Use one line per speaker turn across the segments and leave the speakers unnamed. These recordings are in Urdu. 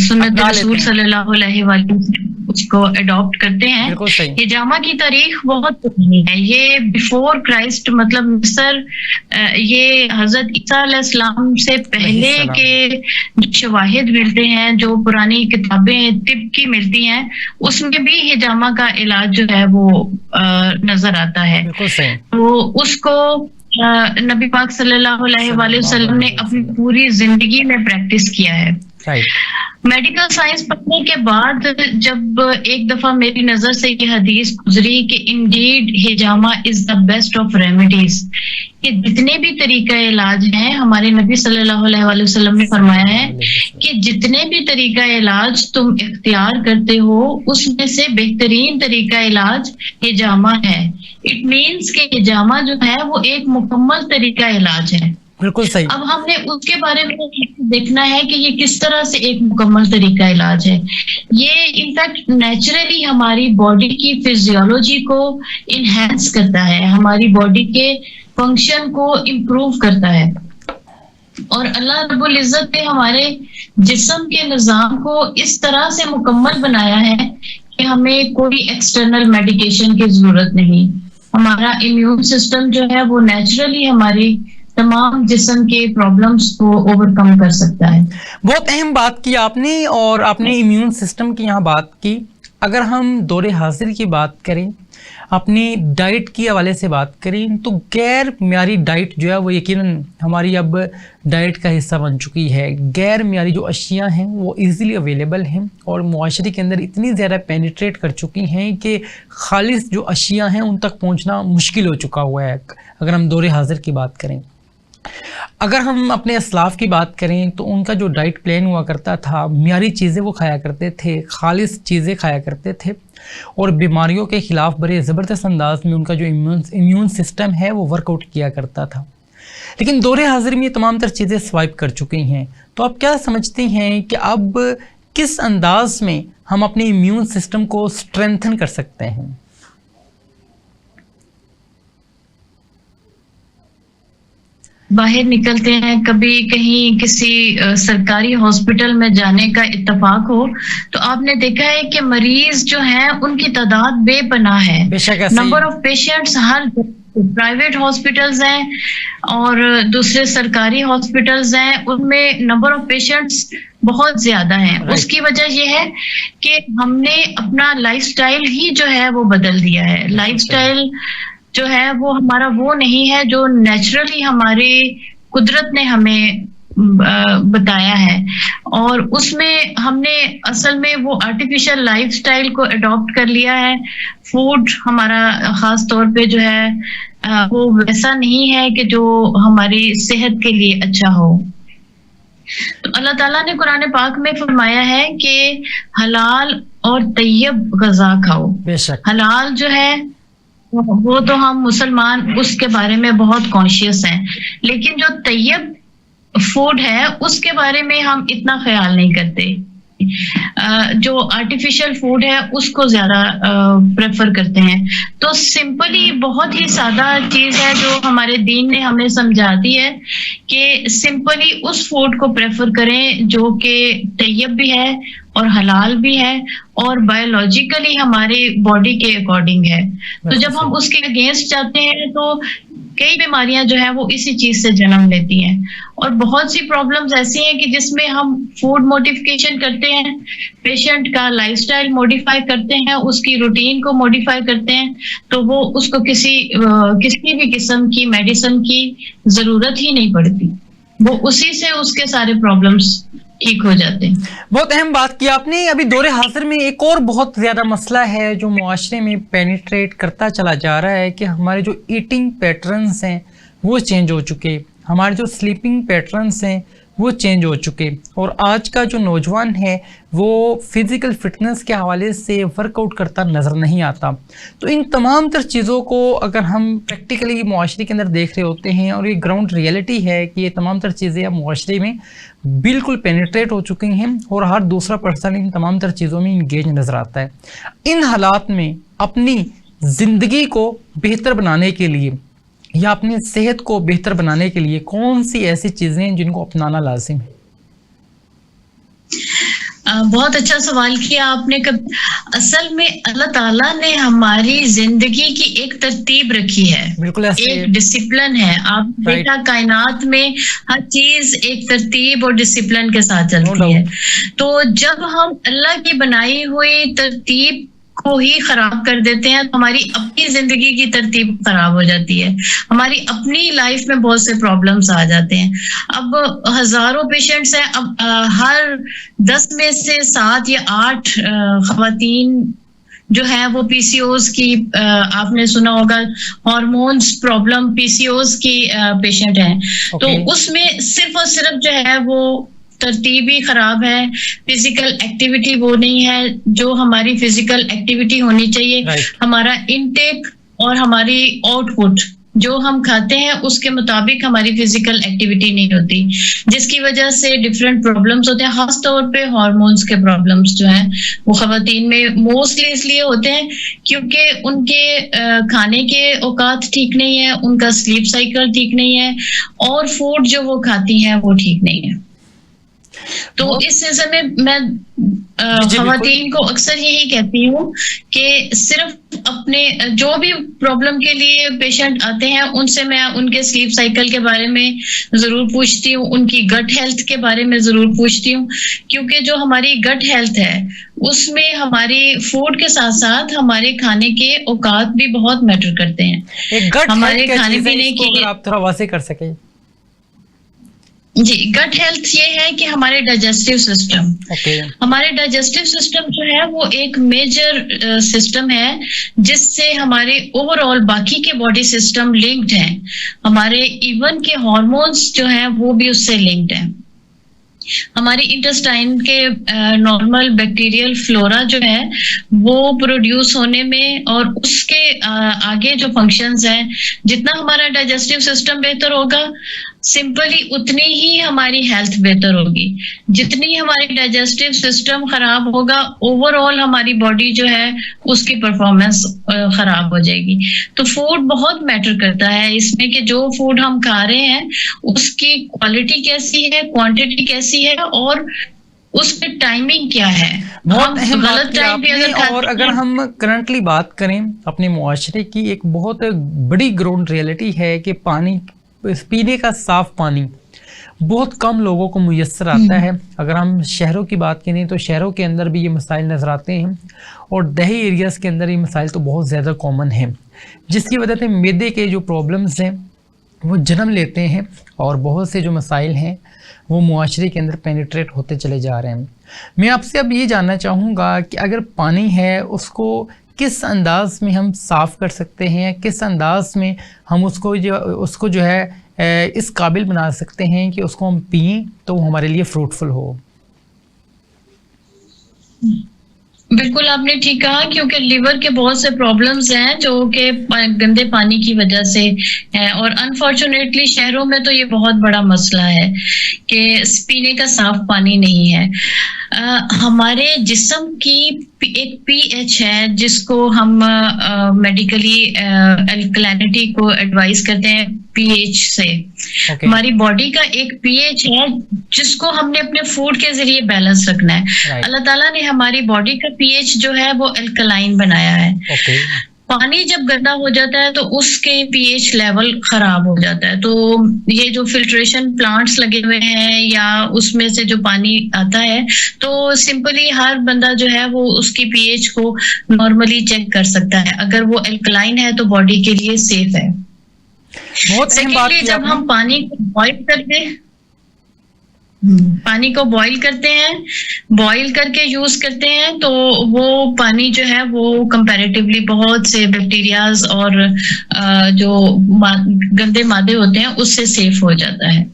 سنت رسول صلی اللہ علیہ وسلم اس کو اڈاپٹ کرتے ہیں. ہجامہ کی تاریخ بہت پرانی ہے. یہ بیفور کرائسٹ مطلب مصر، یہ حضرت عیسیٰ علیہ السلام سے پہلے کے شواہد ملتے ہیں، جو پرانی کتابیں طب کی ملتی ہیں، اس میں بھی ہجامہ کا علاج جو ہے وہ نظر آتا ہے. تو اس کو نبی پاک صلی اللہ علیہ وآلہ وسلم نے اپنی پوری زندگی میں پریکٹس کیا ہے. میڈیکل سائنس پڑھنے کے بعد جب ایک دفعہ میری نظر سے یہ حدیث گزری کہ انڈیڈ ہجامہ is the best of remedies, کہ جتنے بھی طریقہ علاج ہیں، ہمارے نبی صلی اللہ علیہ وآلہ وسلم نے فرمایا ہے کہ جتنے بھی طریقہ علاج تم اختیار کرتے ہو اس میں سے بہترین طریقہ علاج ہجامہ ہے. اٹ مینس کہ ہجامہ جو ہے وہ ایک مکمل طریقہ علاج ہے.
بالکل صحیح.
اب ہم نے اس کے بارے میں دیکھنا ہے کہ یہ کس طرح سے ایک مکمل طریقہ علاج ہے. یہ انفیکٹ نیچرلی ہماری باڈی کی فزیولوجی کو انہینس کرتا ہے، ہماری باڈی کے فنکشن کو امپروو کرتا ہے. اور اللہ رب العزت نے ہمارے جسم کے نظام کو اس طرح سے مکمل بنایا ہے کہ ہمیں کوئی ایکسٹرنل میڈیکیشن کی ضرورت نہیں. ہمارا امیون سسٹم جو ہے وہ نیچرلی ہماری تمام جسم کے پرابلمز کو اوور کم کر سکتا ہے.
بہت اہم بات کی آپ نے، اور آپ نے امیون سسٹم کی یہاں بات کی. اگر ہم دور حاضر کی بات کریں، اپنی ڈائٹ کی حوالے سے بات کریں، تو غیر معیاری ڈائٹ جو ہے وہ یقیناً ہماری اب ڈائٹ کا حصہ بن چکی ہے. غیر معیاری جو اشیاء ہیں وہ ایزیلی اویلیبل ہیں اور معاشرے کے اندر اتنی زیادہ پینیٹریٹ کر چکی ہیں کہ خالص جو اشیاء ہیں ان تک پہنچنا مشکل ہو چکا ہوا ہے. اگر ہم دور حاضر کی بات کریں، اگر ہم اپنے اسلاف کی بات کریں تو ان کا جو ڈائٹ پلان ہوا کرتا تھا، معیاری چیزیں وہ کھایا کرتے تھے، خالص چیزیں کھایا کرتے تھے، اور بیماریوں کے خلاف بڑے زبردست انداز میں ان کا جو امیون سسٹم ہے وہ ورک آؤٹ کیا کرتا تھا. لیکن دور حاضر میں یہ تمام تر چیزیں سوائپ کر چکی ہیں. تو آپ کیا سمجھتے ہیں کہ اب کس انداز میں ہم اپنے امیون سسٹم کو اسٹرینتھن کر سکتے ہیں؟
باہر نکلتے ہیں، کبھی کہیں کسی سرکاری ہاسپٹل میں جانے کا اتفاق ہو تو آپ نے دیکھا ہے کہ مریض جو ہیں ان کی تعداد بے پناہ ہے. Number of patients Hare private hospitals ہیں اور دوسرے سرکاری ہاسپٹلز ہیں، ان میں نمبر آف پیشنٹس بہت زیادہ ہیں. اس کی وجہ یہ ہے کہ ہم نے اپنا لائف سٹائل ہی جو ہے وہ بدل دیا ہے. لائف سٹائل جو ہے وہ ہمارا وہ نہیں ہے جو نیچرلی ہماری قدرت نے ہمیں بتایا ہے، اور اس میں ہم نے اصل میں وہ آرٹیفیشل لائف سٹائل کو اڈاپٹ کر لیا ہے. فوڈ ہمارا خاص طور پہ جو ہے وہ ویسا نہیں ہے کہ جو ہماری صحت کے لیے اچھا ہو. تو اللہ تعالیٰ نے قرآن پاک میں فرمایا ہے کہ حلال اور طیب غذا کھاؤ.
بے شک
حلال جو ہے وہ تو ہم مسلمان اس کے بارے میں بہت کانشیس ہیں، لیکن جو طیب فوڈ ہے اس کے بارے میں ہم اتنا خیال نہیں کرتے. جو آرٹیفیشل فوڈ ہے اس کو زیادہ پریفر کرتے ہیں. تو سمپلی بہت ہی سادہ چیز ہے جو ہمارے دین نے ہمیں سمجھاتی ہے کہ سمپلی اس فوڈ کو پریفر کریں جو کہ طیب بھی ہے اور حلال بھی ہے اور بایولوجیکلی ہماری باڈی کے اکارڈنگ ہے. تو جب ہم اس کے اگینسٹ جاتے ہیں تو کئی بیماریاں جو ہیں وہ اسی چیز سے جنم لیتی ہیں. اور بہت سی پرابلمز ایسی ہیں کہ جس میں ہم فوڈ موڈیفیکیشن کرتے ہیں، پیشنٹ کا لائف سٹائل موڈیفائی کرتے ہیں، اس کی روٹین کو موڈیفائی کرتے ہیں، تو وہ اس کو کسی بھی قسم کی میڈیسن کی ضرورت ہی نہیں پڑتی. وہ اسی سے اس کے سارے پرابلمز ٹھیک ہو جاتے ہیں.
بہت اہم بات کی آپ نے. ابھی دور حاضر میں ایک اور بہت زیادہ مسئلہ ہے جو معاشرے میں پینیٹریٹ کرتا چلا جا رہا ہے کہ ہمارے جو ایٹنگ پیٹرنز ہیں وہ چینج ہو چکے، ہمارے جو سلیپنگ پیٹرنز ہیں وہ چینج ہو چکے، اور آج کا جو نوجوان ہے وہ فزیکل فٹنس کے حوالے سے ورک آؤٹ کرتا نظر نہیں آتا. تو ان تمام تر چیزوں کو اگر ہم پریکٹیکلی معاشرے کے اندر دیکھ رہے ہوتے ہیں، اور یہ گراؤنڈ ریئلٹی ہے کہ یہ تمام تر چیزیں اب معاشرے میں بالکل پینیٹریٹ ہو چکی ہیں اور ہر دوسرا پرسن ان تمام تر چیزوں میں انگیج نظر آتا ہے. ان حالات میں اپنی زندگی کو بہتر بنانے کے لیے یا اپنی صحت کو بہتر بنانے کے لیے کون سی ایسی چیزیں ہیں جن کو اپنانا لازم ہے؟
بہت اچھا سوال کیا آپ نے. اصل میں اللہ تعالیٰ نے ہماری زندگی کی ایک ترتیب رکھی ہے, ایک ڈسپلن ہے. آپ دیکھا کائنات میں ہر چیز ایک ترتیب اور ڈسپلن کے ساتھ چلتی ہے. تو جب ہم اللہ کی بنائی ہوئی ترتیب کو ہی خراب کر دیتے ہیں تو ہماری اپنی زندگی کی ترتیب خراب ہو جاتی ہے, ہماری اپنی لائف میں بہت سے پرابلمس آ جاتے ہیں. اب ہزاروں پیشنٹس ہیں, اب ہر 10 میں سے 7 یا 8 خواتین جو ہے وہ پی سی اوز کی, آپ نے سنا ہوگا ہارمونز پرابلم, پی سی اوز کی پیشنٹ ہیں. تو اس میں صرف اور صرف جو ہے وہ ترتیب ہی خراب ہے, فزیکل ایکٹیویٹی وہ نہیں ہے جو ہماری فزیکل ایکٹیویٹی ہونی چاہیے. ہمارا انٹیک اور ہماری آؤٹ پٹ جو ہم کھاتے ہیں اس کے مطابق ہماری فزیکل ایکٹیویٹی نہیں ہوتی, جس کی وجہ سے ڈفرینٹ پرابلمس ہوتے ہیں. خاص طور پہ ہارمونس کے پرابلمس جو ہیں وہ خواتین میں موسٹلی اس لیے ہوتے ہیں کیونکہ ان کے کھانے کے اوقات ٹھیک نہیں ہے, ان کا سلیپ سائیکل ٹھیک نہیں ہے, اور فوڈ جو وہ کھاتی ہیں وہ ٹھیک نہیں ہے. تو اس سلسلے میں خواتین کو اکثر یہی کہتی ہوں کہ صرف اپنے جو بھی پرابلم کے لیے پیشنٹ آتے ہیں ان سے میں ان کے سلیپ سائیکل کے بارے میں ضرور پوچھتی ہوں, ان کی گٹ ہیلتھ کے بارے میں ضرور پوچھتی ہوں, کیونکہ جو ہماری گٹ ہیلتھ ہے اس میں ہماری فوڈ کے ساتھ ساتھ ہمارے کھانے کے اوقات بھی بہت میٹر کرتے ہیں. ہمارے کھانے پینے کی
آپ تھوڑا واضح کر سکیں.
جی, گٹ ہیلتھ یہ ہے کہ ہمارے ڈائجسٹو سسٹم, ہمارے ڈائجسٹو سسٹم جو ہے وہ ایک میجر سسٹم ہے جس سے ہمارے اوور آل باقی کے باڈی سسٹم لنکڈ ہیں. ہمارے ایون کے ہارمونس جو ہیں وہ بھی اس سے لنکڈ ہیں. ہماری انٹسٹائن کے نارمل بیکٹیریل فلورا جو ہے وہ پروڈیوس ہونے میں اور اس کے آگے جو فنکشنز ہیں, جتنا ہمارا ڈائجسٹو سسٹم بہتر ہوگا سمپلی اتنی ہی ہماری ہیلتھ بہتر ہوگی. جتنی ہماری ڈائجسٹو سسٹم خراب ہوگا اوور آل ہماری باڈی جو ہے اس کی پرفارمنس خراب ہو جائے گی. تو فوڈ بہت میٹر کرتا ہے اس میں کہ جو فوڈ ہم کھا رہے ہیں اس کی کوالٹی کیسی ہے, کوانٹٹی کیسی ہے, اور اس میں ٹائمنگ کیا ہے.
بہت اہم بات کی آپ نے. اور اگر ہم کرنٹلی بات کریں اپنے معاشرے کی, ایک بہت بڑی گراؤنڈ ریئلٹی ہے کہ پانی, پینے کا صاف پانی بہت کم لوگوں کو میسر آتا ہے. اگر ہم شہروں کی بات کریں تو شہروں کے اندر بھی یہ مسائل نظر آتے ہیں, اور دیہی ایریاز کے اندر یہ مسائل تو بہت زیادہ کامن ہیں, جس کی وجہ سے معدے کے جو پرابلمز ہیں وہ جنم لیتے ہیں, اور بہت سے جو مسائل ہیں وہ معاشرے کے اندر پینیٹریٹ ہوتے چلے جا رہے ہیں. میں آپ سے اب یہ جاننا چاہوں گا کہ اگر پانی ہے اس کو کس انداز میں ہم صاف کر سکتے ہیں, کس انداز میں ہم اس کو جو ہے اس قابل بنا سکتے ہیں کہ اس کو ہم پئیں تو وہ ہمارے لیے فروٹفل ہو.
بالکل آپ نے ٹھیک کہا, کیونکہ لیور کے بہت سے پرابلمز ہیں جو کہ گندے پانی کی وجہ سے ہیں, اور انفارچونیٹلی شہروں میں تو یہ بہت بڑا مسئلہ ہے کہ پینے کا صاف پانی نہیں ہے. ہمارے جسم کی ایک پی ایچ ہے جس کو ہم میڈیکلی الکلینٹی کو ایڈوائز کرتے ہیں پی ایچ سے. ہماری باڈی کا ایک پی ایچ ہے جس کو ہم نے اپنے فوڈ کے ذریعے بیلنس رکھنا ہے. اللہ تعالیٰ نے ہماری باڈی کا پی ایچ جو ہے وہ الکلائن بنایا ہے. پانی جب گندا ہو جاتا ہے تو اس کے پی ایچ لیول خراب ہو جاتا ہے. تو یہ جو فلٹریشن پلانٹس لگے ہوئے ہیں یا اس میں سے جو پانی آتا ہے, تو سمپلی ہر بندہ جو ہے وہ اس کی پی ایچ کو نارملی چیک کر سکتا ہے. اگر وہ الکلائن ہے تو باڈی کے لیے سیف ہے. سیکنڈلی جب ہم پانی کو بوائل کرتے ہیں, بوائل کر کے یوز کرتے ہیں, تو وہ پانی جو ہے وہ کمپیریٹیولی بہت سے بیکٹیریاز اور جو گندے مادے ہوتے ہیں اس سے سیف ہو جاتا ہے.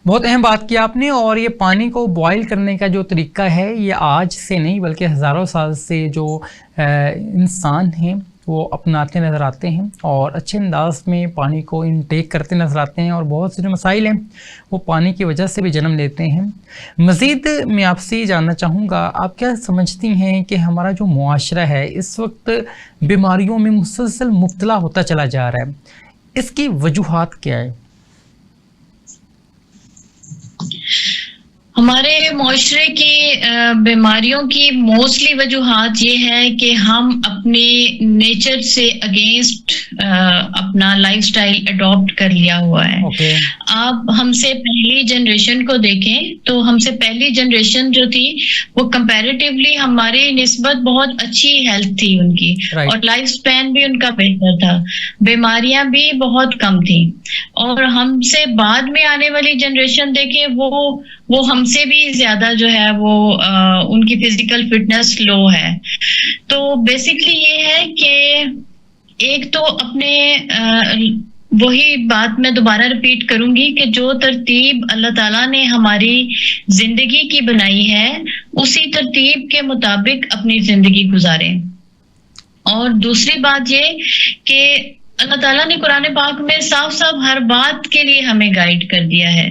بہت اہم بات کی آپ نے. اور یہ پانی کو بوائل کرنے کا جو طریقہ ہے یہ آج سے نہیں بلکہ ہزاروں سال سے جو انسان ہیں وہ اپناتے نظر آتے ہیں اور اچھے انداز میں پانی کو انٹیک کرتے نظر آتے ہیں, اور بہت سے جو مسائل ہیں وہ پانی کی وجہ سے بھی جنم لیتے ہیں. مزید میں آپ سے یہ جاننا چاہوں گا, آپ کیا سمجھتی ہیں کہ ہمارا جو معاشرہ ہے اس وقت بیماریوں میں مسلسل مبتلا ہوتا چلا جا رہا ہے, اس کی وجوہات کیا ہے؟
ہمارے معاشرے کی بیماریوں کی موسٹلی وجوہات یہ ہے کہ ہم اپنے نیچر سے اگینسٹ اپنا لائف سٹائل اڈاپٹ کر لیا ہوا ہے. آپ ہم سے پہلی جنریشن کو دیکھیں تو ہم سے پہلی جنریشن جو تھی وہ کمپیریٹیولی ہماری نسبت بہت اچھی ہیلتھ تھی ان کی, اور لائف سپین بھی ان کا بہتر تھا, بیماریاں بھی بہت کم تھیں. اور ہم سے بعد میں آنے والی جنریشن دیکھیں وہ ہم سے بھی زیادہ جو ہے وہ ان کی فزیکل فٹنس لو ہے. تو بیسکلی یہ ہے کہ ایک تو اپنے وہی بات میں دوبارہ ریپیٹ کروں گی کہ جو ترتیب اللہ تعالیٰ نے ہماری زندگی کی بنائی ہے اسی ترتیب کے مطابق اپنی زندگی گزاریں. اور دوسری بات یہ کہ اللہ تعالیٰ نے قرآن پاک میں صاف صاف ہر بات کے لیے ہمیں گائیڈ کر دیا ہے.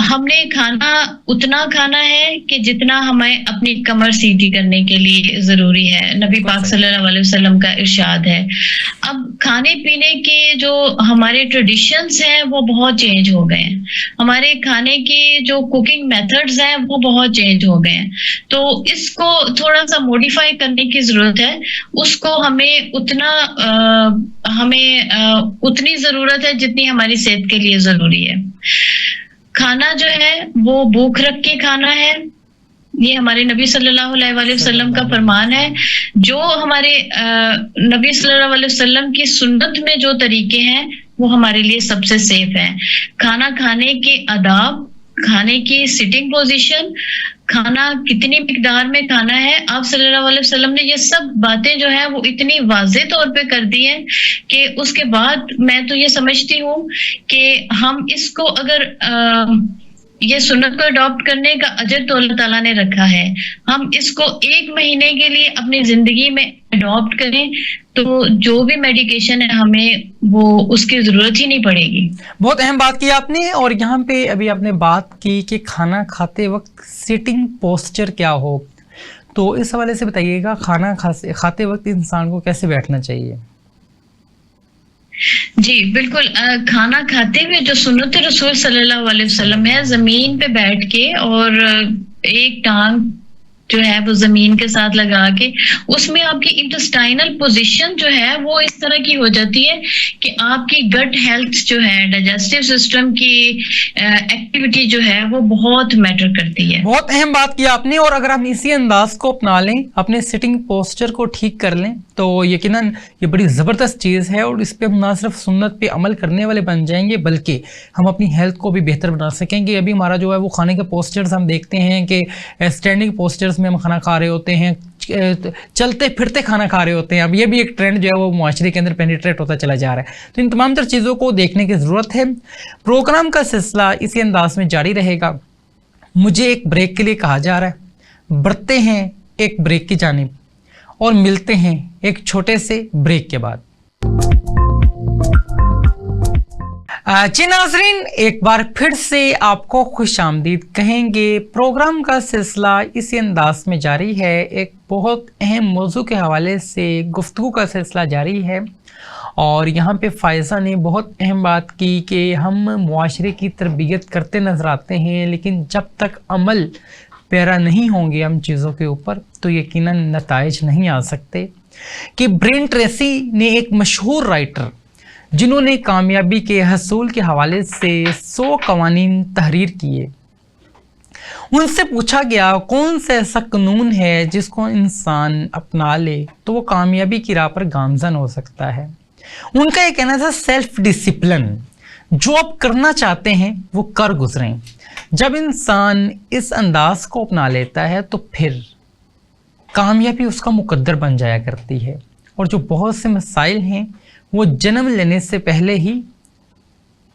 ہم نے کھانا اتنا کھانا ہے کہ جتنا ہمیں اپنی کمر سیدھی کرنے کے لیے ضروری ہے. نبی پاک صلی اللہ علیہ وسلم کا ارشاد ہے. اب کھانے پینے کے جو ہمارے ٹریڈیشنز ہیں وہ بہت چینج ہو گئے ہیں. ہمارے کھانے کی جو کوکنگ میتھڈز ہیں وہ بہت چینج ہو گئے ہیں. تو اس کو تھوڑا سا موڈیفائی کرنے کی ضرورت ہے. اس کو ہمیں اتنی ضرورت ہے جتنی ہماری صحت کے لیے ضروری ہے. کھانا جو ہے وہ بھوک رکھ کے کھانا ہے. یہ ہمارے نبی صلی اللہ علیہ وآلہ وسلم کا فرمان ہے. جو ہمارے نبی صلی اللہ علیہ وسلم کی سنت میں جو طریقے ہیں وہ ہمارے لیے سب سے سیف ہیں. کھانا کھانے کے آداب, کھانے کی سٹنگ پوزیشن, کھانا کتنی مقدار میں کھانا ہے, آپ صلی اللہ علیہ وسلم نے یہ سب باتیں جو ہے وہ اتنی واضح طور پہ کر دی ہیں کہ اس کے بعد میں تو یہ سمجھتی ہوں کہ ہم اس کو اگر یہ سنت کو اڈاپٹ کرنے کا اجر تو اللہ تعالیٰ نے رکھا ہے, ہم اس کو 1 مہینے کے لیے اپنی زندگی میں اڈاپٹ کریں تو جو بھی میڈیکیشن ہے ہمیں وہ اس کی ضرورت ہی نہیں پڑے گی.
بہت اہم بات کی آپ نے. اور یہاں پہ ابھی آپ نے بات کی کہ کھانا کھاتے وقت سیٹنگ پوسچر کیا ہو, تو اس حوالے سے بتائیے گا کھانا کھاتے وقت انسان کو کیسے بیٹھنا چاہیے؟
جی بالکل. کھانا کھاتے ہوئے جو سنت رسول صلی اللہ علیہ وسلم ہے, زمین پہ بیٹھ کے اور ایک ٹانگ جو ہے وہ زمین کے ساتھ لگا کے اس میں آپ کی انٹسٹائنل پوزیشن جو ہے وہ اس طرح کی ہو جاتی ہے کہ آپ کی گٹ ہیلتھ جو ہے, ڈائجسٹو سسٹم کی ایکٹیویٹی جو ہے وہ بہت میٹر کرتی ہے.
بہت اہم بات کی آپ نے. اور اگر ہم اسی انداز کو اپنا لیں, اپنے سٹنگ پوسچر کو ٹھیک کر لیں, تو یقیناً یہ بڑی زبردست چیز ہے. اور اس پہ ہم نہ صرف سنت پہ عمل کرنے والے بن جائیں گے بلکہ ہم اپنی ہیلتھ کو بھی بہتر بنا سکیں گے. ابھی ہمارا جو ہے وہ کھانے کے پوسچرز ہم دیکھتے ہیں کہ اسٹینڈنگ پوسچرز میں ہم کھانا کھا رہے ہوتے ہیں, چلتے پھرتے کھانا کھا رہے ہوتے ہیں. اب یہ بھی ایک ٹرینڈ جو ہے وہ معاشرے کے اندر پینیٹریٹ ہوتا چلا جا رہا ہے. تو ان تمام تر چیزوں کو دیکھنے کی ضرورت ہے. پروگرام کا سلسلہ اسی انداز میں جاری رہے گا. مجھے ایک بریک کے لیے کہا جا رہا ہے, بڑھتے ہیں ایک بریک کی جانب اور ملتے ہیں ایک چھوٹے سے بریک کے بعد. جی ناظرین, ایک بار پھر سے آپ کو خوش آمدید کہیں گے. پروگرام کا سلسلہ اسی انداز میں جاری ہے. ایک بہت اہم موضوع کے حوالے سے گفتگو کا سلسلہ جاری ہے. اور یہاں پہ فائزہ نے بہت اہم بات کی کہ ہم معاشرے کی تربیت کرتے نظر آتے ہیں, لیکن جب تک عمل پیرا نہیں ہوں گے ہم چیزوں کے اوپر تو یقیناً نتائج نہیں آ سکتے. کہ برین ٹریسی نے, ایک مشہور رائٹر جنہوں نے کامیابی کے حصول کے حوالے سے 100 قوانین تحریر کیے, ان سے پوچھا گیا کون سا ایسا قانون ہے جس کو انسان اپنا لے تو وہ کامیابی کی راہ پر گامزن ہو سکتا ہے. ان کا یہ کہنا تھا سیلف ڈسپلن, جو آپ کرنا چاہتے ہیں وہ کر گزریں. جب انسان اس انداز کو اپنا لیتا ہے تو پھر کامیابی اس کا مقدر بن جایا کرتی ہے. اور جو بہت سے مسائل ہیں وہ جنم لینے سے پہلے ہی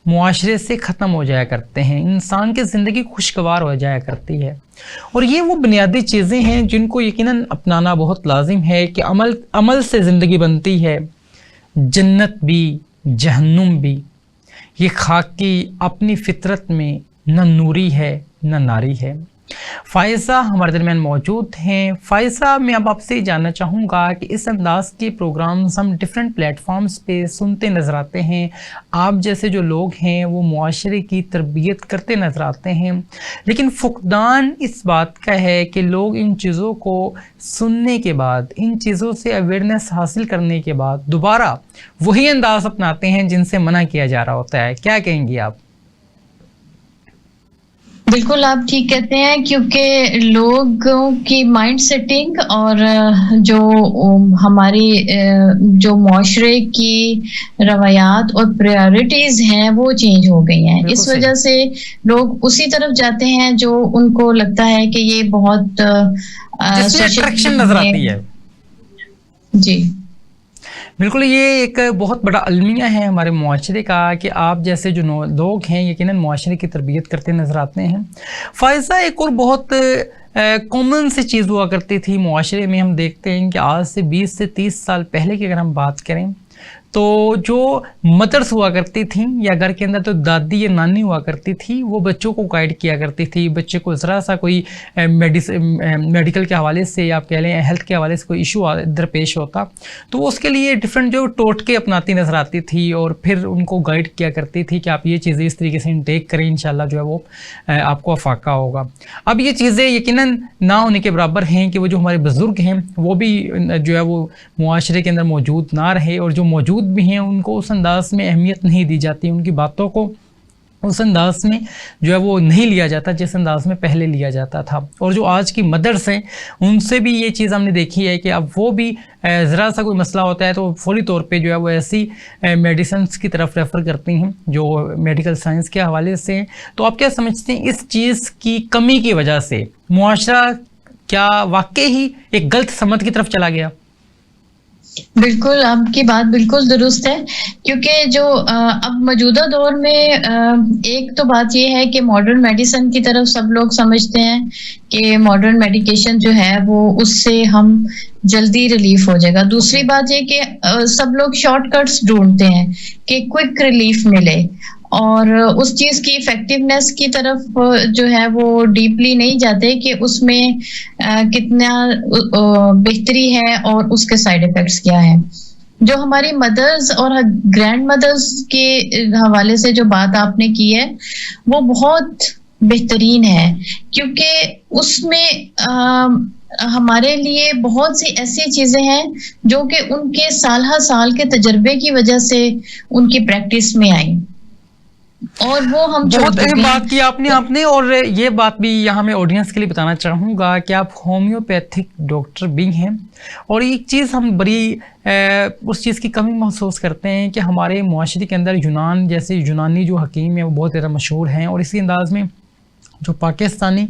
معاشرے سے ختم ہو جایا کرتے ہیں, انسان کی زندگی خوشگوار ہو جایا کرتی ہے. اور یہ وہ بنیادی چیزیں ہیں جن کو یقیناً اپنانا بہت لازم ہے کہ عمل سے زندگی بنتی ہے, جنت بھی جہنم بھی. یہ خاک کی اپنی فطرت میں نہ نوری ہے نہ ناری ہے. فائزہ ہمارے درمیان موجود ہیں. فائزہ, میں اب آپ سے جاننا چاہوں گا کہ اس انداز کے پروگرامز ہم ڈیفرنٹ پلیٹ فارمز پہ سنتے نظر آتے ہیں. آپ جیسے جو لوگ ہیں وہ معاشرے کی تربیت کرتے نظر آتے ہیں, لیکن فقدان اس بات کا ہے کہ لوگ ان چیزوں کو سننے کے بعد, ان چیزوں سے اویئرنیس حاصل کرنے کے بعد دوبارہ وہی انداز اپناتے ہیں جن سے منع کیا جا رہا ہوتا ہے. کیا کہیں گی آپ؟
بالکل آپ ٹھیک کہتے ہیں, کیونکہ لوگوں کی مائنڈ سیٹنگ اور جو ہماری جو معاشرے کی روایات اور پریورٹیز ہیں وہ چینج ہو گئی ہیں. اس وجہ سے لوگ اسی طرف جاتے ہیں جو ان کو لگتا ہے کہ یہ بہت
اٹریکشن نظر آتی ہے.
جی
بالکل, یہ ایک بہت بڑا المیہ ہے ہمارے معاشرے کا کہ آپ جیسے جو لوگ ہیں یقیناً معاشرے کی تربیت کرتے نظر آتے ہیں. فائزہ, ایک اور بہت کامن سی چیز ہوا کرتی تھی معاشرے میں, ہم دیکھتے ہیں کہ آج سے 20 سے 30 سال پہلے کی اگر ہم بات کریں تو جو مدرس ہوا کرتی تھیں یا گھر کے اندر تو دادی یا نانی ہوا کرتی تھی, وہ بچوں کو گائیڈ کیا کرتی تھی. بچے کو ذرا سا کوئی میڈیکل کے حوالے سے یا آپ کہہ لیں ہیلتھ کے حوالے سے کوئی ایشو درپیش ہوتا تو وہ اس کے لیے ڈفرینٹ جو ٹوٹکے اپناتی نظر آتی تھی اور پھر ان کو گائیڈ کیا کرتی تھی کہ آپ یہ چیزیں اس طریقے سے انٹیک کریں, انشاءاللہ جو ہے وہ آپ کو افاقہ ہوگا. اب یہ چیزیں یقیناً نہ ہونے کے برابر ہیں کہ وہ جو ہمارے بزرگ ہیں وہ بھی جو ہے وہ معاشرے کے اندر موجود نہ رہے, اور جو موجود بھی ہیں ان کو اس انداز میں اہمیت نہیں دی جاتی, ان کی باتوں کو اس انداز میں جو ہے وہ نہیں لیا جاتا جس انداز میں پہلے لیا جاتا تھا. اور جو آج کی مدرس ہیں ان سے بھی یہ چیز ہم نے دیکھی ہے کہ اب وہ بھی ذرا سا کوئی مسئلہ ہوتا ہے تو فوری طور پہ جو ہے وہ ایسی میڈیسنس کی طرف ریفر کرتی ہیں جو میڈیکل سائنس کے حوالے سے ہیں. تو آپ کیا سمجھتے ہیں اس چیز کی کمی کی وجہ سے معاشرہ کیا واقعی ہی ایک غلط سمت کی طرف چلا گیا؟
بالکل, آپ کی بات بالکل درست ہے, کیونکہ جو اب موجودہ دور میں ایک تو بات یہ ہے کہ ماڈرن میڈیسن کی طرف سب لوگ سمجھتے ہیں کہ ماڈرن میڈیکیشن جو ہے وہ اس سے ہم جلدی ریلیف ہو جائے گا. دوسری بات یہ کہ سب لوگ شارٹ کٹس ڈھونڈتے ہیں کہ کوئک ریلیف ملے, اور اس چیز کی افیکٹونیس کی طرف جو ہے وہ ڈیپلی نہیں جاتے کہ اس میں کتنا بہتری ہے اور اس کے سائیڈ ایفیکٹس کیا ہے. جو ہماری مدرز اور گرینڈ مدرز کے حوالے سے جو بات آپ نے کی ہے وہ بہت بہترین ہے, کیونکہ اس میں ہمارے لیے بہت سی ایسی چیزیں ہیں جو کہ ان کے سالہ سال کے تجربے کی وجہ سے ان کی پریکٹس میں آئیں, اور وہ ہم
بہت اہم بات کی آپ نے. اور یہ بات بھی یہاں میں آڈینس کے لیے بتانا چاہوں گا کہ آپ ہومیوپیتھک ڈاکٹر بھی ہیں, اور ایک چیز ہم بڑی اس چیز کی کمی محسوس کرتے ہیں کہ ہمارے معاشرے کے اندر یونان جیسے یونانی جو حکیم ہیں وہ بہت زیادہ مشہور ہیں, اور اسی انداز میں جو پاکستانی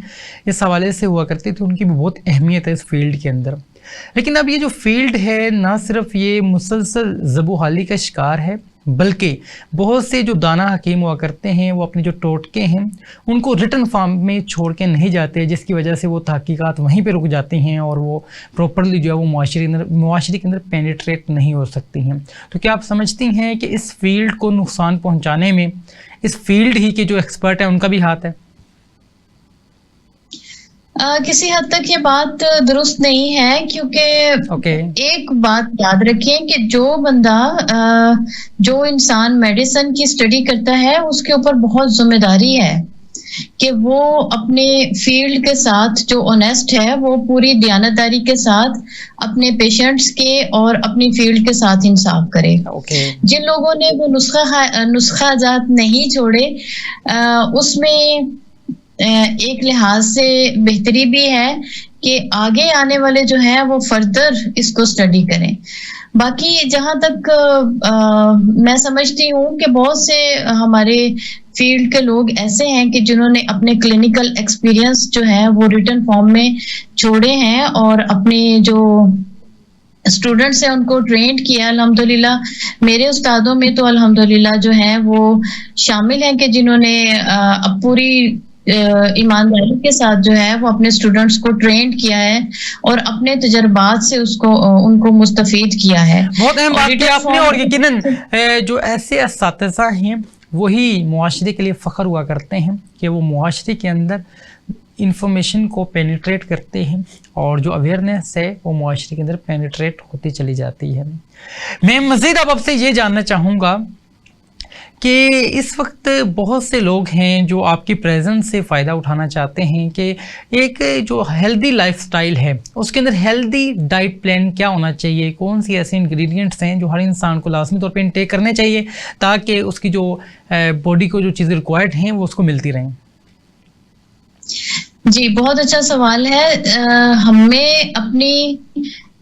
اس حوالے سے ہوا کرتے تھے ان کی بھی بہت اہمیت ہے اس فیلڈ کے اندر. لیکن اب یہ جو فیلڈ ہے نہ صرف یہ مسلسل ذبح حالی کا شکار ہے, بلکہ بہت سے جو دانا حکیم ہوا کرتے ہیں وہ اپنے جو ٹوٹکے ہیں ان کو ریٹن فارم میں چھوڑ کے نہیں جاتے, جس کی وجہ سے وہ تحقیقات وہیں پہ رک جاتی ہیں اور وہ پراپرلی جو ہے وہ معاشرے کے اندر پینیٹریٹ نہیں ہو سکتی ہیں. تو کیا آپ سمجھتی ہیں کہ اس فیلڈ کو نقصان پہنچانے میں اس فیلڈ ہی کے جو ایکسپرٹ ہیں ان کا بھی ہاتھ ہے؟
کسی حد تک یہ بات درست نہیں ہے, کیونکہ ایک بات یاد رکھیں کہ جو بندہ جو انسان میڈیسن کی اسٹڈی کرتا ہے اس کے اوپر بہت ذمہ داری ہے کہ وہ اپنے فیلڈ کے ساتھ جو آنیسٹ ہے وہ پوری دیانتداری کے ساتھ اپنے پیشنٹس کے اور اپنی فیلڈ کے ساتھ انصاف کرے. جن لوگوں نے وہ نسخہ جات نہیں چھوڑے اس میں ایک لحاظ سے بہتری بھی ہے کہ آگے آنے والے جو ہیں وہ فردر اس کو اسٹڈی کریں. باقی جہاں تک میں سمجھتی ہوں کہ بہت سے ہمارے فیلڈ کے لوگ ایسے ہیں کہ جنہوں نے اپنے کلینکل ایکسپیرینس جو ہے وہ ریٹن فارم میں چھوڑے ہیں اور اپنے جو اسٹوڈنٹس ہیں ان کو ٹرینڈ کیا. الحمدللہ میرے استادوں میں تو الحمدللہ جو ہیں وہ شامل ہیں کہ جنہوں نے پوری ایمانداری کے ساتھ جو ہے وہ اپنے اسٹوڈنٹس کو ٹرینڈ کیا ہے اور اپنے تجربات سے ان کو مستفید کیا ہے.
بہت اہم بات کی آپ نے, اور یقیناً جو ایسے اساتذہ ہیں وہی معاشرے کے لیے فخر ہوا کرتے ہیں کہ وہ معاشرے کے اندر انفارمیشن کو پینیٹریٹ کرتے ہیں اور جو اویئرنیس ہے وہ معاشرے کے اندر پینیٹریٹ ہوتی چلی جاتی ہے. میں مزید اب آپ سے یہ جاننا چاہوں گا کہ اس وقت بہت سے لوگ ہیں جو آپ کی پریزنس سے فائدہ اٹھانا چاہتے ہیں کہ ایک جو ہیلدی لائف سٹائل ہے اس کے اندر ہیلدی ڈائٹ پلان کیا ہونا چاہیے, کون سی ایسے انگریڈینٹس ہیں جو ہر انسان کو لازمی طور پہ انٹیک کرنے چاہیے تاکہ اس کی جو باڈی کو جو چیزیں ریکوائرڈ ہیں وہ اس کو ملتی رہیں.
جی بہت اچھا سوال ہے. ہمیں اپنی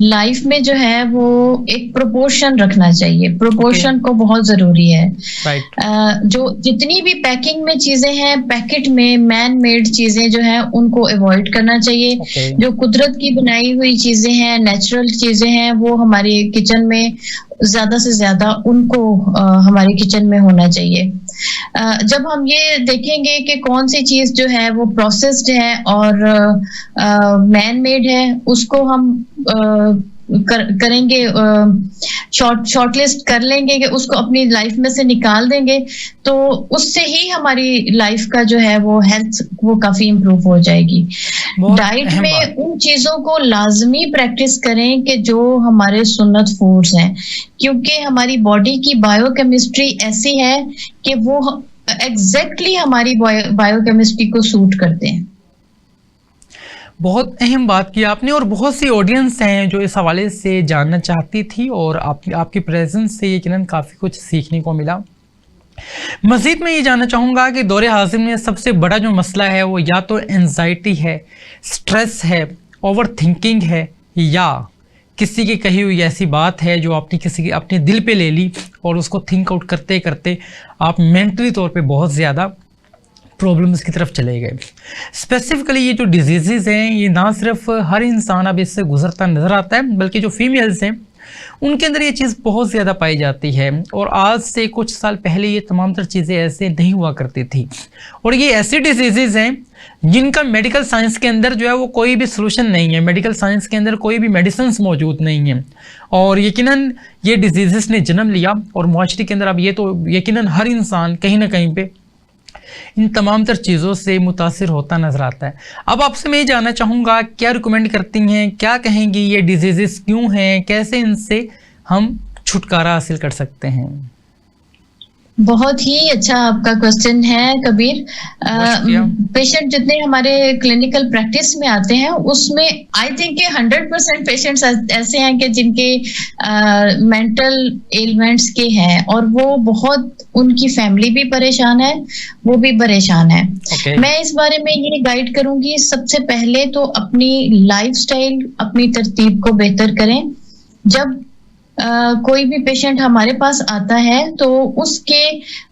لائف میں جو ہے وہ ایک پروپورشن رکھنا چاہیے. پروپورشن کو بہت ضروری ہے. جو جتنی بھی پیکنگ میں چیزیں ہیں, پیکٹ میں مین میڈ چیزیں جو ہیں ان کو اوائڈ کرنا چاہیے. جو قدرت کی بنائی ہوئی چیزیں ہیں, نیچرل چیزیں ہیں, وہ ہمارے کچن میں زیادہ سے زیادہ ان کو ہمارے کچن میں ہونا چاہیے. جب ہم یہ دیکھیں گے کہ کون سی چیز جو ہے وہ پروسیسڈ ہے اور مین میڈ ہے, اس کو ہم کریں گے, شارٹ لسٹ کر لیں گے کہ اس کو اپنی لائف میں سے نکال دیں گے, تو اس سے ہی ہماری لائف کا جو ہے وہ ہیلتھ وہ کافی امپروو ہو جائے گی. ڈائٹ میں ان چیزوں کو لازمی پریکٹس کریں کہ جو ہمارے سنت فوڈز ہیں, کیونکہ ہماری باڈی کی بایو کیمسٹری ایسی ہے کہ وہ ایگزیکٹلی ہماری بایو کیمسٹری کو سوٹ کرتے ہیں.
بہت اہم بات کی آپ نے, اور بہت سی آڈینس ہیں جو اس حوالے سے جاننا چاہتی تھی اور آپ کی پریزنس سے یقیناً کافی کچھ سیکھنے کو ملا. مزید میں یہ جاننا چاہوں گا کہ دور حاضر میں سب سے بڑا جو مسئلہ ہے وہ یا تو انزائٹی ہے, سٹریس ہے, اوور تھنکنگ ہے, یا کسی کی کہی ہوئی ایسی بات ہے جو آپ نے کسی کی اپنے دل پہ لے لی اور اس کو تھنک آؤٹ کرتے کرتے آپ مینٹلی طور پہ بہت زیادہ پرابلمس کی طرف چلے گئے. اسپیسیفکلی یہ جو ڈیزیزز ہیں یہ نہ صرف ہر انسان اب اس سے گزرتا نظر آتا ہے, بلکہ جو فیمیلز ہیں ان کے اندر یہ چیز بہت زیادہ پائی جاتی ہے. اور آج سے کچھ سال پہلے یہ تمام تر چیزیں ایسے نہیں ہوا کرتی تھی, اور یہ ایسی ڈیزیزز ہیں جن کا میڈیکل سائنس کے اندر جو ہے وہ کوئی بھی سلوشن نہیں ہے, میڈیکل سائنس کے اندر کوئی بھی میڈیسنس موجود نہیں ہیں. اور یقیناً یہ ڈیزیزز نے جنم لیا اور معاشرے کے اندر اب یہ تو یقیناً ہر انسان کہیں نہ کہیں پہ ان تمام تر چیزوں سے متاثر ہوتا نظر آتا ہے. اب آپ سے میں یہ جاننا چاہوں گا کیا ریکمینڈ کرتی ہیں, کیا کہیں گی یہ ڈیزیزز کیوں ہیں, کیسے ان سے ہم چھٹکارا حاصل کر سکتے ہیں؟
بہت ہی اچھا آپ کا کوسچن ہے کبیر. پیشنٹ جتنے ہمارے کلینکل پریکٹس میں آتے ہیں اس میں آئی تھنک کہ 100% پیشنٹس ایسے ہیں کہ جن کے مینٹل ایلمنٹس کے ہیں, اور وہ بہت ان کی فیملی بھی پریشان ہے, وہ بھی پریشان ہے. میں اس بارے میں یہ گائیڈ کروں گی, سب سے پہلے تو اپنی لائف سٹائل, اپنی ترتیب کو بہتر کریں. جب کوئی بھی پیشنٹ ہمارے پاس آتا ہے تو اس کے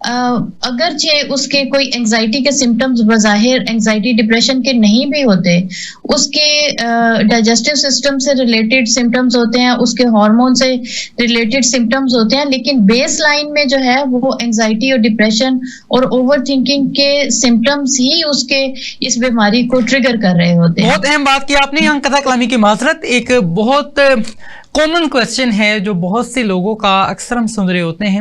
اگرچہ اس کے کوئی انگزائٹی کے سمٹمز بظاہر انگزائٹی ڈپریشن کے نہیں بھی ہوتے, اس کے ڈائجسٹو سسٹم سے ریلیٹڈ سمٹمز ہوتے ہیں, اس کے ہارمون سے ریلیٹڈ سمٹمز ہوتے ہیں, لیکن بیس لائن میں جو ہے وہ انگزائٹی اور ڈپریشن اور اوور تھنکنگ کے سمٹمز ہی اس کے اس بیماری کو ٹریگر کر رہے ہوتے ہیں.
بہت اہم بات کی آپ نے یہاں, قطع کلامی کی معذرت. ایک بہت کامن کویسچن ہے جو بہت سے لوگوں کا اکثر ہم سن رہے ہوتے ہیں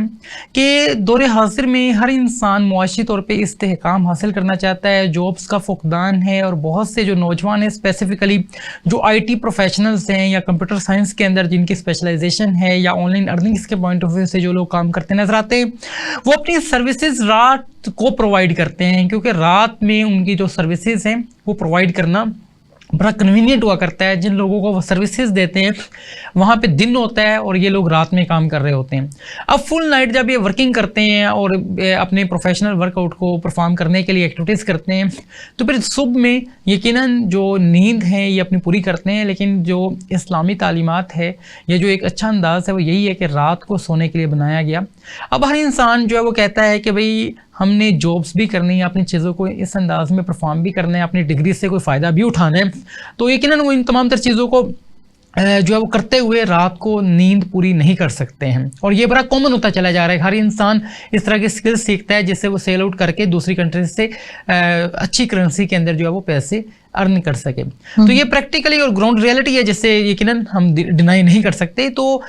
کہ دور حاضر میں ہر انسان معاشی طور پہ استحکام حاصل کرنا چاہتا ہے, جابس کا فقدان ہے, اور بہت سے جو نوجوان ہیں اسپیسیفکلی جو آئی ٹی پروفیشنلز ہیں یا کمپیوٹر سائنس کے اندر جن کی اسپیشلائزیشن ہے, یا آن لائن ارننگس کے پوائنٹ آف ویو سے جو لوگ کام کرتے نظر آتے ہیں, وہ اپنی سروسز رات کو پرووائڈ کرتے ہیں, کیونکہ رات میں ان کی جو سروسز ہیں وہ پرووائڈ کرنا بڑا کنوینئنٹ ہوا کرتا ہے. جن لوگوں کو وہ سروسز دیتے ہیں وہاں پہ دن ہوتا ہے اور یہ لوگ رات میں کام کر رہے ہوتے ہیں. اب فل نائٹ جب یہ ورکنگ کرتے ہیں اور اپنے پروفیشنل ورک آؤٹ کو پرفارم کرنے کے لیے ایکٹیویٹیز کرتے ہیں, تو پھر صبح میں یقیناً جو نیند ہے یہ اپنی پوری کرتے ہیں. لیکن جو اسلامی تعلیمات ہے یا جو ایک اچھا انداز ہے وہ یہی ہے کہ رات کو سونے کے لیے بنایا گیا. اب ہر انسان جو ہے وہ کہتا ہے کہ بھئی ہم نے جابس بھی کرنی ہے, اپنی چیزوں کو اس انداز میں پرفارم بھی کرنا ہے, اپنی ڈگری سے کوئی فائدہ بھی اٹھانا ہے, تو یقیناً وہ ان تمام تر چیزوں کو جو ہے وہ کرتے ہوئے رات کو نیند پوری نہیں کر سکتے ہیں. اور یہ بڑا کامن ہوتا چلا جا رہا ہے, ہر انسان اس طرح کی سکل سیکھتا ہے جس سے وہ سیل آؤٹ کر کے دوسری کنٹریز سے اچھی کرنسی کے اندر جو ہے وہ پیسے ارن کر سکے. تو یہ پریکٹیکلی اور گراؤنڈ ریئلٹی ہے جس سے یقیناً ہم ڈینائی نہیں کر سکتے. تو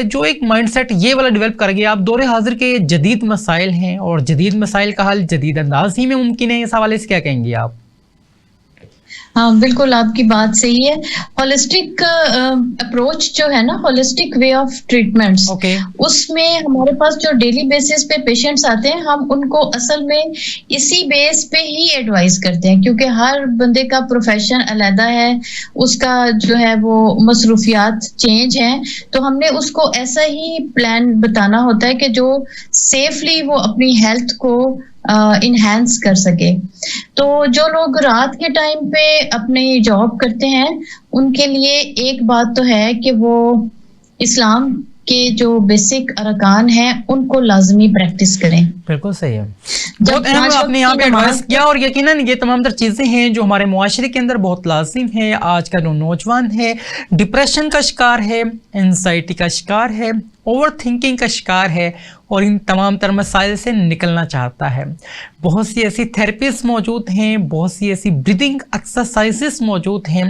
جو ایک مائنڈ سیٹ یہ والا ڈیولپ کر گیا, آپ دور حاضر کے جدید مسائل ہیں اور جدید مسائل کا حل جدید انداز ہی میں ممکن ہے, اس حوالے سے کیا کہیں گے آپ؟
ہاں بالکل آپ کی بات صحیح ہے. ہولسٹک اپروچ جو ہے نا، ہولسٹک وے آف ٹریٹمنٹس، اس میں ہمارے پاس جو ڈیلی بیسس پہ پیشنٹس آتے ہیں، ہم ان کو اصل میں اسی بیس پہ ہی ایڈوائز کرتے ہیں، کیونکہ ہر بندے کا پروفیشن علیحدہ ہے، اس کا جو ہے وہ مصروفیات چینج ہیں، تو ہم نے اس کو ایسا ہی پلان بتانا ہوتا ہے کہ جو سیفلی وہ اپنی ہیلتھ کو انہینس کر سکے. تو جو لوگ رات کے ٹائم پہ اپنی جاب کرتے ہیں، ان کے لیے ایک بات تو ہے کہ وہ اسلام کے جو بیسک ارکان ہیں ان کو لازمی پریکٹس کریں.
بالکل صحیح ہے، بہت اہم آپ نے یہاں پہ ایڈوائز کیا، اور یقیناً یہ تمام تر چیزیں ہیں جو ہمارے معاشرے کے اندر بہت لازم ہے. آج کا جو نوجوان ہے ڈپریشن کا شکار ہے، انزائٹی کا شکار ہے، اوور تھنکنگ کا شکار ہے، اور ان تمام تر مسائل سے نکلنا چاہتا ہے. بہت سی ایسی تھیراپیز موجود ہیں، بہت سی ایسی بریدنگ ایکسرسائزز موجود ہیں،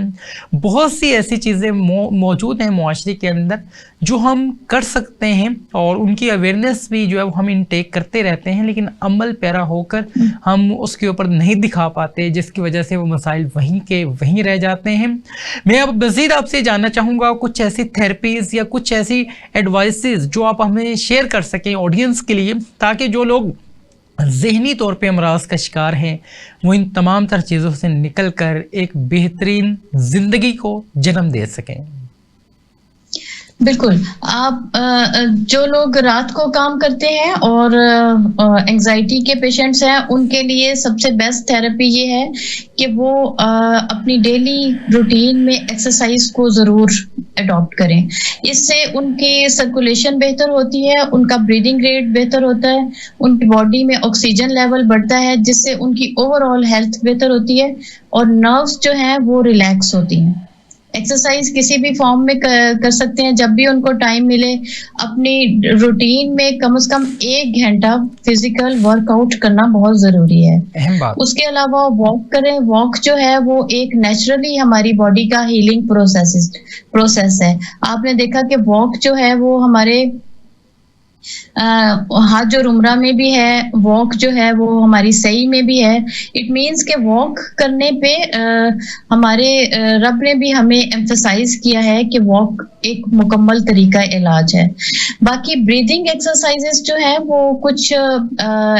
بہت سی ایسی چیزیں موجود ہیں معاشرے کے اندر جو ہم کر سکتے ہیں، اور ان کی اویئرنیس بھی جو ہے وہ ہم انٹیک کرتے رہتے ہیں، لیکن عمل پیرا ہو کر ہم اس کے اوپر نہیں دکھا پاتے، جس کی وجہ سے وہ مسائل وہیں کے وہیں رہ جاتے ہیں. میں اب مزید آپ سے جاننا چاہوں گا کچھ ایسی تھیراپیز یا کچھ ایسی ایڈوائسز جو آپ ہمیں شیئر کر سکیں آڈینس کے لیے، تاکہ جو لوگ ذہنی طور پہ امراض کا شکار ہیں وہ ان تمام تر چیزوں سے نکل کر ایک بہترین زندگی کو جنم دے سکیں.
بالکل. آپ جو لوگ رات کو کام کرتے ہیں اور انگزائٹی کے پیشنٹس ہیں، ان کے لیے سب سے بیسٹ تھیراپی یہ ہے کہ وہ اپنی ڈیلی روٹین میں ایکسرسائز کو ضرور اڈاپٹ کریں. اس سے ان کی سرکولیشن بہتر ہوتی ہے، ان کا بریدنگ ریٹ بہتر ہوتا ہے، ان کی باڈی میں آکسیجن لیول بڑھتا ہے، جس سے ان کی اوور آل ہیلتھ بہتر ہوتی ہے، اور نروز جو ہیں وہ ریلیکس ہوتی ہیں. ایکسرسائز کسی بھی فارم میں کر سکتے ہیں، جب بھی ان کو ٹائم ملے. اپنی روٹین میں کم از کم 1 گھنٹہ فزیکل ورک آؤٹ کرنا بہت ضروری ہے. اس کے علاوہ واک کریں. واک جو ہے وہ ایک نیچرلی ہماری باڈی کا ہیلنگ پروسیس ہے. آپ نے دیکھا کہ واک جو ہے وہ ہمارے حج اور عمرہ میں بھی ہے، واک جو ہے وہ ہماری صحیح میں بھی ہے. اٹ مینس کہ واک کرنے پہ ہمارے رب نے بھی ہمیں ایمفسائز کیا ہے کہ واک ایک مکمل طریقہ علاج ہے. باقی بریدنگ ایکسرسائزز جو ہیں وہ کچھ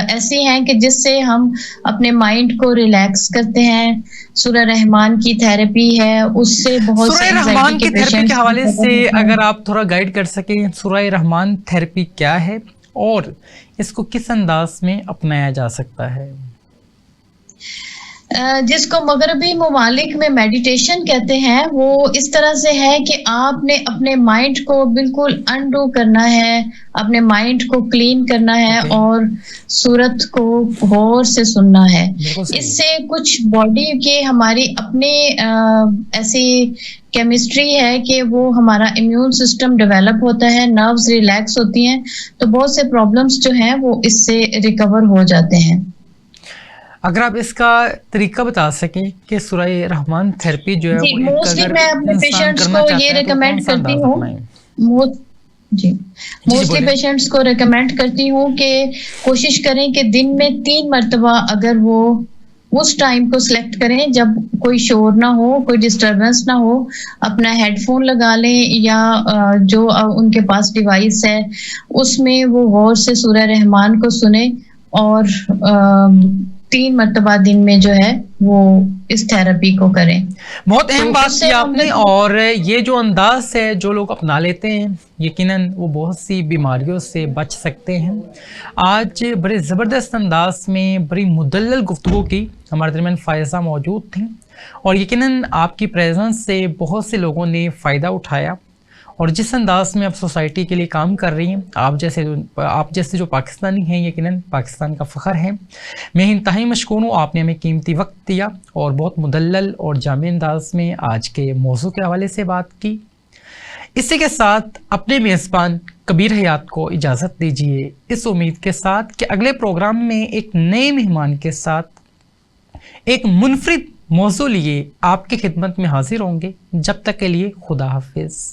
ایسی ہیں کہ جس سے ہم اپنے مائنڈ کو ریلیکس کرتے ہیں. سورہ رحمان کی تھیراپی ہے، اس سے بہت سے
سورہ رحمان کی تھیراپی کے حوالے سے اگر آپ تھوڑا گائیڈ کر سکیں، سورہ رحمان تھیراپی کیا ہے اور اس کو کس انداز میں اپنایا جا سکتا ہے؟
جس کو مغربی ممالک میں میڈیٹیشن کہتے ہیں، وہ اس طرح سے ہے کہ آپ نے اپنے مائنڈ کو بالکل انڈو کرنا ہے، اپنے مائنڈ کو کلین کرنا ہے، اور صورت کو غور سے سننا ہے. اس سے کچھ باڈی کے ہماری اپنے ایسی کیمسٹری ہے کہ وہ ہمارا امیون سسٹم ڈیولپ ہوتا ہے، نروز ریلیکس ہوتی ہیں، تو بہت سے پرابلمس جو ہیں وہ اس سے ریکور ہو جاتے ہیں.
اگر آپ اس کا طریقہ بتا سکیں کہ سورہ رحمان تھیراپی جو ہے وہ
موسٹلی میں اپنے پیشنٹس کو یہ ریکمینڈ کرتی ہوں، موسٹلی پیشنٹس کو ریکمینڈ کرتی ہوں کہ کوشش کریں کہ دن میں 3 مرتبہ اگر وہ اس ٹائم کو سلیکٹ کریں جب کوئی شور نہ ہو، کوئی ڈسٹربنس نہ ہو، اپنا ہیڈ فون لگا لیں یا جو ان کے پاس ڈیوائس ہے اس میں وہ غور سے سورہ رحمان کو سنیں، اور 3 مرتبہ دن میں جو ہے وہ اس تھیراپی کو کریں.
بہت اہم بات کی آپ نے، اور یہ جو انداز ہے جو لوگ اپنا لیتے ہیں یقیناً وہ بہت سی بیماریوں سے بچ سکتے ہیں. آج بڑے زبردست انداز میں بڑی مدلل گفتگو کی ہمارے درمیان فائزہ موجود تھیں، اور یقیناً آپ کی پریزنس سے بہت سے لوگوں نے فائدہ اٹھایا، اور جس انداز میں آپ سوسائٹی کے لیے کام کر رہی ہیں، آپ جیسے جو پاکستانی ہیں یقیناً پاکستان کا فخر ہے. میں انتہائی مشکور ہوں، آپ نے ہمیں قیمتی وقت دیا اور بہت مدلل اور جامع انداز میں آج کے موضوع کے حوالے سے بات کی. اسی کے ساتھ اپنے میزبان کبیر حیات کو اجازت دیجیے، اس امید کے ساتھ کہ اگلے پروگرام میں ایک نئے مہمان کے ساتھ ایک منفرد موضوع لیے آپ کی خدمت میں حاضر ہوں گے. جب تک کے لیے خدا حافظ.